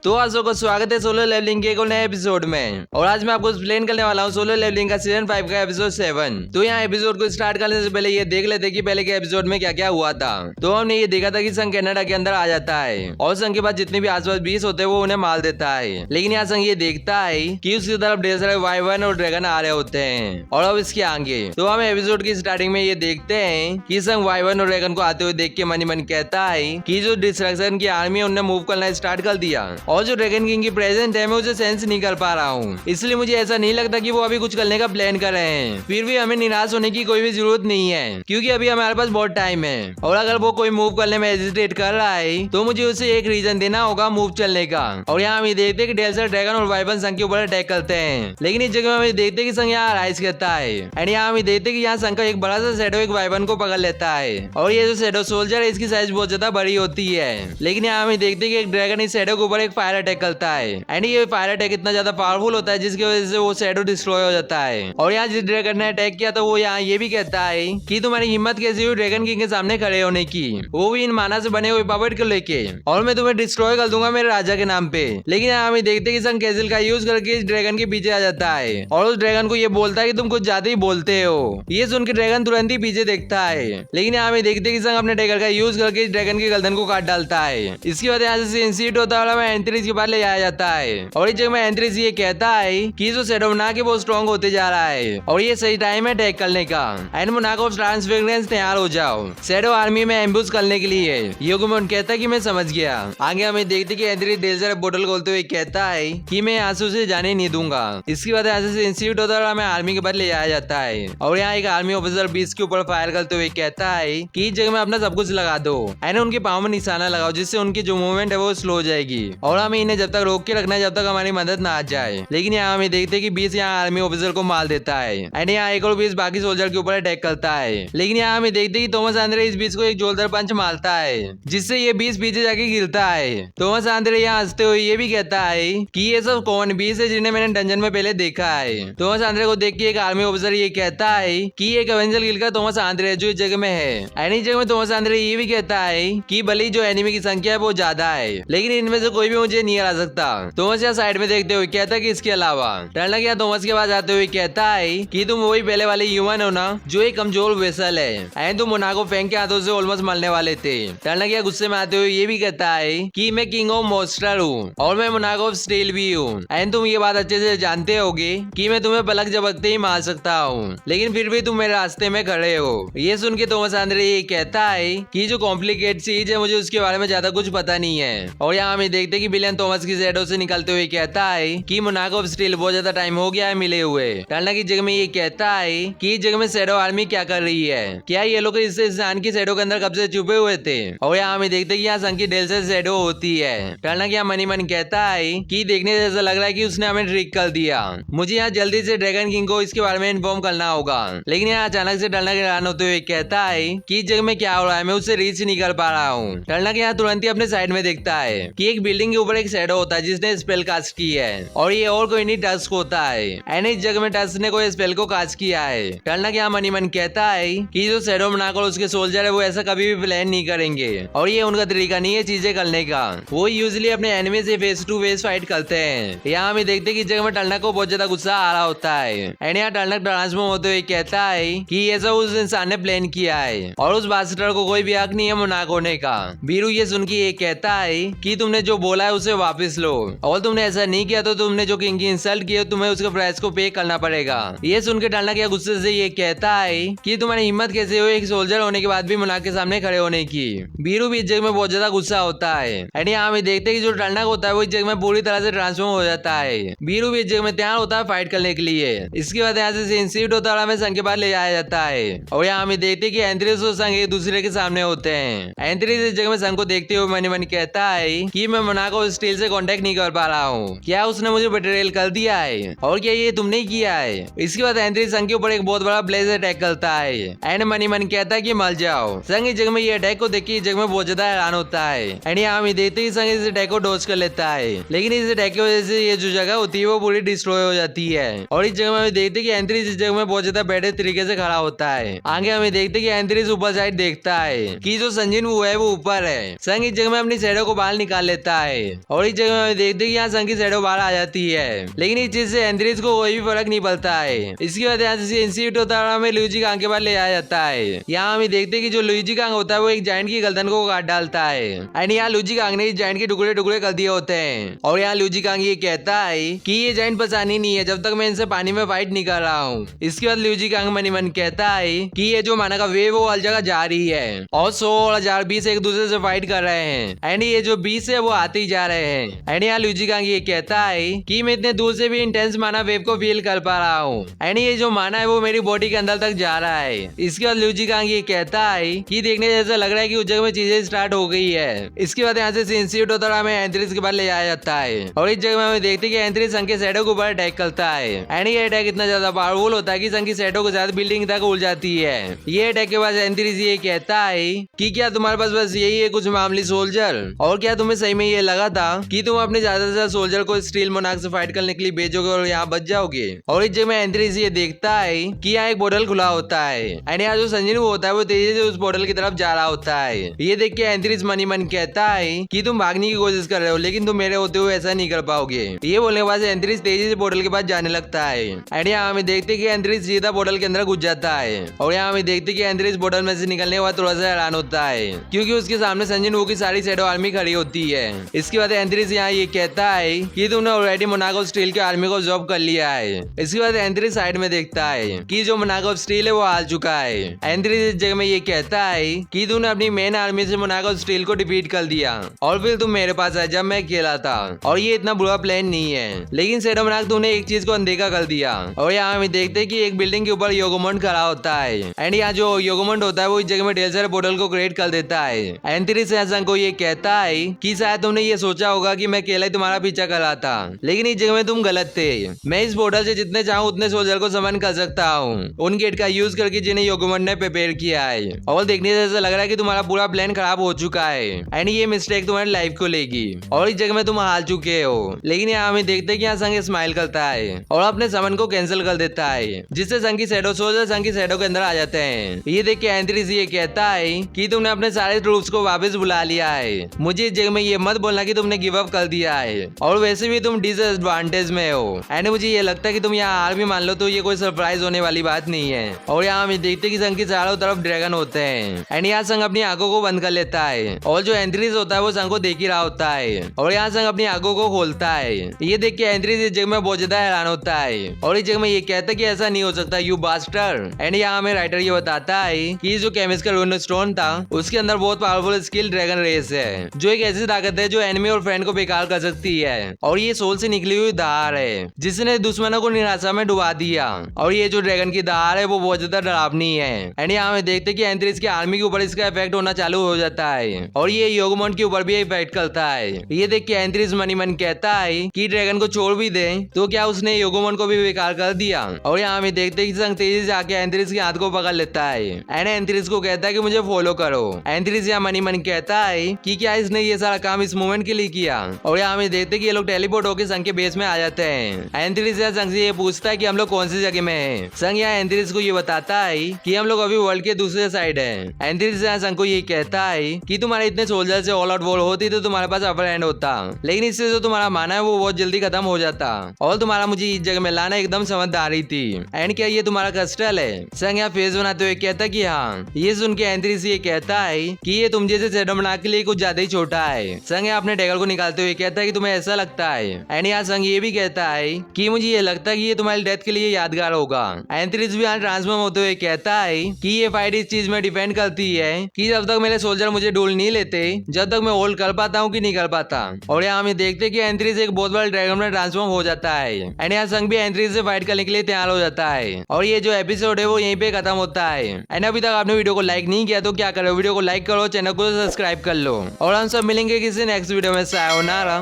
तो आज का स्वागत है सोलो लेवलिंग के एक और नए एपिसोड में। और आज मैं आपको एक्सप्लेन करने वाला हूँ सोलो लेवलिंग का सीजन 5 का एपिसोड 7। तो यहाँ एपिसोड को स्टार्ट करने से पहले ये देख लेते कि पहले के एपिसोड में क्या क्या हुआ था। तो हमने ये देखा था कि संघ कनाडा के अंदर आ जाता है और संघ के बाद जितने भी आसपास बीस होते हैं वो उन्हें मार देता है। लेकिन यहाँ संघ ये देखता है कि उसकी तरफ ढेर सारे वाइवन और ड्रैगन आ रहे होते हैं। और अब इसके आगे तो हम एपिसोड की स्टार्टिंग में ये देखते हैं कि संघ वाइवन और ड्रैगन को आते हुए देख के मन ही मन कहता है कि जो डिस्ट्रक्शन की आर्मी है उन्हें मूव करना स्टार्ट कर दिया और जो ड्रैगन किंग की प्रेजेंट है मैं उसे सेंस नहीं कर पा रहा हूँ। इसलिए मुझे ऐसा नहीं लगता कि वो अभी कुछ करने का प्लान कर रहे हैं। फिर भी हमें निराश होने की कोई भी जरूरत नहीं है क्योंकि अभी हमारे पास बहुत टाइम है। और अगर वो कोई मूव करने में हेजिटेट कर रहा है तो मुझे उसे एक रीजन देना होगा मूव चलने का। और यहाँ हम देखते हैं कि ढेर सारे ड्रैगन और वाइवन संघ के ऊपर अटैक करते हैं। लेकिन इस जगह में देखते हैं कि संघ यहाँ राइज करता है एंड यहाँ हम देखते हैं कि यहाँ संघ का एक बड़ा सा शैडो एक वाइवन को पकड़ लेता है। और ये जो शैडो सोल्जर है इसकी साइज बहुत ज्यादा बड़ी होती है। लेकिन यहाँ हम देखते हैं कि एक ड्रैगन इस शैडो के ऊपर एक फायर अटैक करता है एंड ये फायर अटैक इतना ज्यादा पावरफुल होता है जिसकी वजह से वो शैडो डिस्ट्रॉय हो जाता है। और यहाँ जिस ड्रैगन ने अटैक किया तो वो यहाँ ये भी कहता है कि तुम्हारी हिम्मत कैसी हुई ड्रैगन किंग के सामने खड़े होने की, वो भी इन माना से बने हुए पपेट को लेके, और मैं तुम्हें डिस्ट्रॉय कर दूंगा मेरे राजा के नाम पे। लेकिन यहाँ हम देखते हैं कि संघ कैसल का यूज करके इस ड्रैगन के पीछे आ जाता है और उस ड्रैगन को ये बोलता है कि तुम कुछ ज्यादा ही बोलते हो। ये सुन के ड्रैगन तुरंत ही पीछे देखता है। लेकिन यहाँ हम देखते हैं कि संघ अपने डैगर का यूज करके इस ड्रैगन की गर्दन को काट डालता है। इसके बाद यहाँ से इंसिट होता है और एंथ्रीज के पास ले जाया जाता है। और इस जगह में एंथ्रीज ये कहता है कि जो शैडो बना के वो स्ट्रॉन्ग होते जा रहा है और ये सही टाइम है अटैक करने का। एंड मोनाको ट्रांसफिगरेंस तैयार हो जाओ शैडो आर्मी में एम्बुश करने के लिए। योगुमोन कहता है कि मैं समझ गया। आगे हमें देखते कि एंथ्रीज ढेर सारे बोतल खोलते हुए कहता है कि मैं यहाँ से उसे जाने नहीं दूंगा। इसके बाद यहाँ से इंस्टीट्यूट होता है और हमें आर्मी के पास ले जाया जाता है। और यहाँ एक आर्मी ऑफिसर बीस के ऊपर फायर करते हुए कहता है कि इस जगह में अपना सब कुछ लगा दो एंड उनके पाँव में निशाना लगाओ जिससे उनकी जो मूवमेंट है वो स्लो हो जाएगी। और हमें इन्हें जब तक रोक के रखना है जब तक हमारी मदद ना आ जाए। लेकिन यहाँ हमें देखते हैं कि बीस यहाँ आर्मी ऑफिसर को मार देता है एंड यहाँ एक और बीस बाकी सोल्जर के ऊपर अटैक करता है। लेकिन यहाँ हमें देखते हैं कि थॉमस आंद्रे इस बीस को एक जोरदार पंच मारता है जिससे ये बीस पीछे जाके गिरता है। थॉमस आंद्रे यहाँ हंसते हुए ये भी कहता है कि ये सब कौन बीस है जिन्हें मैंने डंजन में पहले देखा है। थॉमस आंद्रे को देख के एक आर्मी ऑफिसर ये कहता है कि एक एवेंजर गिल्ड का थॉमस आंद्रे है जो इस जगह में है। एंड इस जगह में थॉमस आंद्रे ये भी कहता है कि भले ही जो एनिमी की संख्या है वो ज्यादा है लेकिन इनमें से कोई भी मुझे नहीं हरा सकता। थॉमस यहाँ साइड में देखते हुए कहता है कि इसके अलावा टर्नक यहाँ थॉमस के पास आते हुए कहता है कि तुम वही पहले वाले ह्यूमन हो ना जो एक कमजोर वेसल है एंड तुम मोनाको फैंक के हाथों से ऑलमोस्ट मरने वाले थे। टर्नक यहाँ गुस्से में आते हुए ये भी कहता है कि मैं किंग ऑफ मॉन्स्टर हूँ और मैं मोनाको ऑफ स्टील भी हूँ एंड तुम ये बात अच्छे से जानते होगे कि मैं तुम्हें पलक झपकते ही मार सकता हूँ लेकिन फिर भी तुम मेरे रास्ते में खड़े हो। ये सुन के थॉमस आंद्रे ये कहता है कि जो कॉम्प्लिकेट चीज है मुझे उसके बारे में ज्यादा कुछ पता नहीं है। और यहाँ हमें देखते कि बिलियन थॉमस की शैडो से निकलते हुए कहता है कि मोनाको ऑफ स्टील बहुत ज्यादा टाइम हो गया है मिले हुए। टर्नक की जगह में ये कहता है कि इस जगह में शैडो आर्मी क्या कर रही है, क्या ये लोग इस इंसान की शैडो के अंदर कब से छुपे हुए थे। और यहाँ हमें देखते कि यहाँ संघ की ढेर से शैडो होती है। टर्नक यहाँ मनी मन कहता है कि देखने से ऐसा लग रहा है कि उसने हमें ट्रिक कर दिया, मुझे यहाँ जल्दी से ड्रैगन किंग को इसके बारे में इन्फॉर्म करना होगा। लेकिन यहाँ अचानक से टर्नक हैरान होते हुए कहता है कि इस जगह में क्या हो रहा है मैं उससे रीच नहीं कर पा रहा हूँ। टर्नक यहाँ तुरंत ही अपने साइड में देखता है कि एक बिल्डिंग के ऊपर एक शैडो होता है जिसने स्पेल कास्ट की है और ये और कोई नहीं टस्क होता है एंड इस जगह में टस्क ने कोई स्पेल को कास्ट किया है। टर्नक यहाँ मनी मन कहता है कि जो शैडो बनाकर उसके सोल्जर है वो ऐसा कभी भी प्लान नहीं करेंगे और ये उनका तरीका नहीं है चीजें करने का, वो यूजुअली अपने एनिमी से फेस टू फेस फाइट करते हैं। यहाँ हमें देखते कि इस जगह में टर्नक को बहुत ज्यादा गुस्सा आ रहा होता है एंड यहाँ टर्नक ट्रांसफॉर्म होते हुए कहता है कि ये सब उस इंसान ने प्लान किया है और उस बास्टर को कोई भी हक नहीं है मोनाको होने का। बीरू ये सुन के ये कहता है कि तुमने जो बोला है उसे वापस लो और तुमने ऐसा नहीं किया तो तुमने जो किंग की इंसल्ट की है तुम्हें उसके प्राइस को पे करना पड़ेगा। ये सुन के टर्नक या गुस्से से ये कहता है कि तुम्हारी हिम्मत कैसे हुई एक सोल्जर होने के बाद भी मोनाको के सामने खड़े होने की। बीरू भी इस जगह में बहुत ज्यादा गुस्सा होता है एंड यहाँ हमें देखते हैं कि जो टर्नक होता है वो इस जगह में पूरी तरह से ट्रांसफॉर्म हो जाता है। बीरू भी इस जगह में तैयार होता है फाइट करने के लिए। इसके बाद यहाँ से इंस्टीट्यूट होता है हमें संघ के पास ले जाया जाता है और यहाँ हमें देखते हैं कि एंथ्रीज और संघ एक दूसरे के सामने होते हैं। एंथ्रीज इस जगह में संघ को देखते हुए मनी मन कहता है कि मैं मोनाको स्टील से कांटेक्ट नहीं कर पा रहा हूँ, क्या उसने मुझे बेट्रेयल कर दिया है और क्या ये तुमने किया है। इसके बाद एंथ्रीज संघ के ऊपर एक बहुत बड़ा ब्लेज अटैक करता है एंड मनी मन कहता है कि मर जाओ। संघ इस जगह में ये अटैक को देख के इस जगह में बहुत ज्यादा हैरान होता है एंड यहाँ हम देखते हैं संघ इस अटैक को डॉज कर लेता है लेकिन इस अटैक की वजह से ये जो जगह होती है वो पूरी डिस्ट्रॉय हो जाती है। और इस जगह में देखते हैं कि एंथ्रीज इस जगह में बहुत ज्यादा बेटर तरीके से खड़ा होता है। आगे हमें देखते हैं कि एंथ्रीज ऊपर साइड देखता है कि जो संजीन वो है वो ऊपर है। संघ इस जगह में अपनी शैडो को बाहर निकाल लेता है और इस जगह में देखते हैं कि यहाँ संग की शैडो बाहर आ जाती है, लेकिन इस चीज से एंथ्रीज को कोई भी फर्क नहीं पड़ता है। इसके बाद यहाँ से इंस्टीट्यूट होता है, हमें लुइजी कांग के पास ले आया जाता है। यहाँ हमें देखते हैं कि जो लुइजी कांग होता है वो एक जायंट की गर्दन को काट डालता है एंड यहाँ लुइजी कांग ने इस जायंट के टुकड़े टुकड़े कर दिए होते हैं। और यहाँ लुइजी कांग ये कहता है कि ये जायंट परेशानी नहीं है जब तक मैं इनसे पानी में फाइट नहीं कर रहा हूँ। इसके बाद लुइजी कांग मन ही मन कहता है कि ये जो माना का वेव वो हर जगह जा रही है और 100 और 1020 एक दूसरे से फाइट कर रहे हैं एंड ये जो 20 है वो आते ही जा रहे हैं। एंड यहाँ लुइजी कांग ये कहता है कि मैं इतने दूर से भी इंटेंस माना वेव को फील कर पा रहा हूँ एंड ये जो माना है वो मेरी बॉडी के अंदर तक जा रहा है। इसके बाद लुइजी कांग ये कहता है कि देखने जैसा लग रहा है कि उस जगह में चीजें स्टार्ट हो गई है। इसके बाद यहाँ से इंस्टीट्यूट होता है, हमें एंथ्रीज के पास ले जाया जाता है और इस जगह में हमें देखते हैं कि एंथ्रीज संग के शैडो के ऊपर अटैक करता है एंड ये अटैक इतना ज्यादा पावरफुल होता है कि संग की शैडो के साथ बिल्डिंग तक उड़ जाती है। ये अटैक के बाद एंथ्रीज ये कहता है कि क्या तुम्हारे पास बस यही है कुछ मामूली सोल्जर, और क्या तुम्हें सही में ये लगा था कि तुम अपने ज्यादा से ज्यादा सोल्जर को स्टील मोनार्क से फाइट करने के लिए भेजोगे और यहाँ बच जाओगे। और इस जगह में एंथ्रीज ये देखता है कि यहाँ एक पोर्टल खुला होता है एंड यहाँ जो संजीव होता है वो तेजी से उस पोर्टल की तरफ जा रहा होता है। ये देख के एंथ्रीज मन ही मन कहता है कि तुम भागने की कोशिश कर रहे हो लेकिन तुम मेरे होते हुए ऐसा नहीं कर पाओगे। ये बोलने के बाद एंथ्रीज तेजी से पोर्टल के पास जाने लगता है एंड यहाँ हमें देखते हैं कि एंथ्रीज सीधा पोर्टल के अंदर घुस जाता है और यहाँ हमें देखते हैं कि एंथ्रीज पोर्टल में से निकलने के बाद थोड़ा सा हैरान होता है क्योंकि उसके सामने संजन वू की सारी शैडो आर्मी खड़ी होती है। इसके बाद एंथ्रीज यहाँ ये कहता है कि तुमने ऑलरेडी मोनार्क ऑफ स्टील के आर्मी को जॉब कर लिया है। इसके बाद एंथ्रीज साइड में देखता है कि जो मोनार्क ऑफ स्टील है वो हार चुका है। एंथ्रीज इस जगह में ये कहता है कि तूने अपनी मेन आर्मी से मोनार्क ऑफ स्टील को डिफीट कर दिया और फिर तुम मेरे पास आए जब मैं अकेला था और ये इतना बुरा प्लान नहीं है, लेकिन शैडो मोनार्क तूने एक चीज को अनदेखा कर दिया। और यहाँ हम देखते हैं कि एक बिल्डिंग के ऊपर योगोमोंड खड़ा होता है एंड यहाँ जो योगोमोंड होता है वो इस जगह में ढेर सारे पोर्टल को क्रिएट कर देता है। एंथ्रीज संग को ये कहता है कि शायद तुमने ये सोचा होगा कि मैं अकेला ही तुम्हारा पीछा कर रहा था, लेकिन इस जगह में तुम गलत थे। मैं इस पोर्टल से जितने चाहूँ उतने सोल्जर को समन कर सकता हूँ उन गेट का यूज करके जिन्हें योगोमोंड ने प्रिपेयर किया है, और देखने से ऐसा लग रहा है कि तुम्हारा पूरा प्लान खराब हो चुका है एंड ये मिस्टेक तुम्हारी लाइफ को लेगी और इस जगह में तुम हार चुके हो। लेकिन यहाँ हमें देखते हैं कि यहाँ संग स्माइल करता है और अपने समन को कैंसिल कर देता है जिससे संग की शैडो सोल्जर संग की शैडो के अंदर आ जाते हैं। ये देख के एंथ्रीज ये कहता है कि तुमने अपने सारे ट्रूप्स को वापस बुला लिया है, मुझे इस जगह में ये मत बोलना कि तुमने गिव अप कर दिया है और वैसे भी तुम डिसएडवांटेज में हो एंड मुझे ये लगता है कि तुम यहाँ हार भी मान लो तो ये कोई सरप्राइज होने वाली बात नहीं है। और यहाँ हम देखते हैं कि संग की चारों तरफ ड्रैगन होते हैं एंड यहाँ संग अपनी आंखों को बंद कर लेता है और जो एंथ्रीज होता है वो संग को देख ही रहा होता है और यहाँ संग अपनी आंखों को खोलता है। ये देख के एंथ्रीज इस जगह में बहुत ज्यादा हैरान होता है और इस जगह में ये कहता है कि ऐसा नहीं हो सकता यू बास्टर। एंड यहाँ हमें राइटर ये बताता है कि जो केमिकल रून स्टोन था उसके अंदर बहुत पावरफुल स्किल ड्रैगन रेस है जो एक ऐसी ताकत है जो एनिमी और फ्रेंड को बेकार कर सकती है और ये सोल से निकली हुई धार है जिसने दुश्मनों को निराशा में डुबा दिया और ये जो ड्रैगन की धार है वो बहुत ज्यादा डरावनी है। एंड यहाँ हमें देखते हैं कि एंथ्रीज की आर्मी के ऊपर इसका इफेक्ट होना चालू हो जाता है और ये योगोमोंड के ऊपर भी इफेक्ट करता है। ये देख के एंथ्रीज मन ही मन कहता है कि ड्रैगन को छोड़ भी दे तो क्या उसने योगोमोंड को भी बेकार कर दिया। और यहाँ हमें देखते हैं कि संग तेजी से आके एंथ्रीज के हाथ को पकड़ लेता है एंड एंथ्रीज को कहता है कि मुझे फॉलो करो। एंथ्रीज यहाँ मन ही मन कहता है कि क्या इसने ये सारा काम इस मोमेंट के लिए किया। और यहाँ हमें देखते हैं कि ये लोग टेलीपोर्ट होकर संग के बेस में आ जाते हैं। एंथ्रीज यहाँ संग से ये पूछता है कि हम लोग कौन सी जगह में हैं। संग यहाँ एंथ्रीज को ये बताता है कि हम लोग अभी वर्ल्ड के दूसरे साइड हैं। एंथ्रीज यहाँ संग को ये कहता है कि तुम्हारे इतने सोल्जर से ऑल आउट वॉर होती तो तुम्हारे पास अपर हैंड होता, लेकिन इससे जो तुम्हारा माना है वो बहुत जल्दी खत्म हो जाता और तुम्हारा मुझे इस जगह में लाना एकदम समझदारी थी। एंड क्या ये तुम्हारा क्रिस्टल है। संग यहाँ फेस बनाते हुए कहता कि हाँ। ये सुन के एंथ्रीज ये कहता है कि ये तुम जैसे शैडो मोनार्क के लिए कुछ ज्यादा ही छोटा है। संग यहाँ अपने डैगर को निकालते हुए कहता है कि तुम्हें ऐसा लगता है। एंड यहाँ संग ये भी कहता है कि मुझे ये लगता है कि ये तुम्हारी डेथ के लिए यादगार होगा। एंथ्रीज भी यहाँ ट्रांसफॉर्म होते हुए कहता है कि ये फाइट इस चीज में डिपेंड करती है कि जब तक मेरे सोल्जर मुझे ढूंढ नहीं लेते जब तक मैं होल्ड कर पाता हूँ कि नहीं कर पाता। और यहाँ हमें देखते हैं कि एंथ्रीज एक बहुत बड़ा ड्रैगन में ट्रांसफॉर्म हो जाता है एंड यहाँ संग भी एंथ्रीज से फाइट करने के लिए तैयार हो जाता है। और ये जो एपिसोड है वो यहीं पे खत्म होता है। एंड अभी तक आपने वीडियो को लाइक नहीं किया तो क्या करो, वीडियो को लाइक करो, चैनल को सब्सक्राइब कर लो और हम सब मिलेंगे किसी नेक्स्ट वीडियो में। सायोनारा।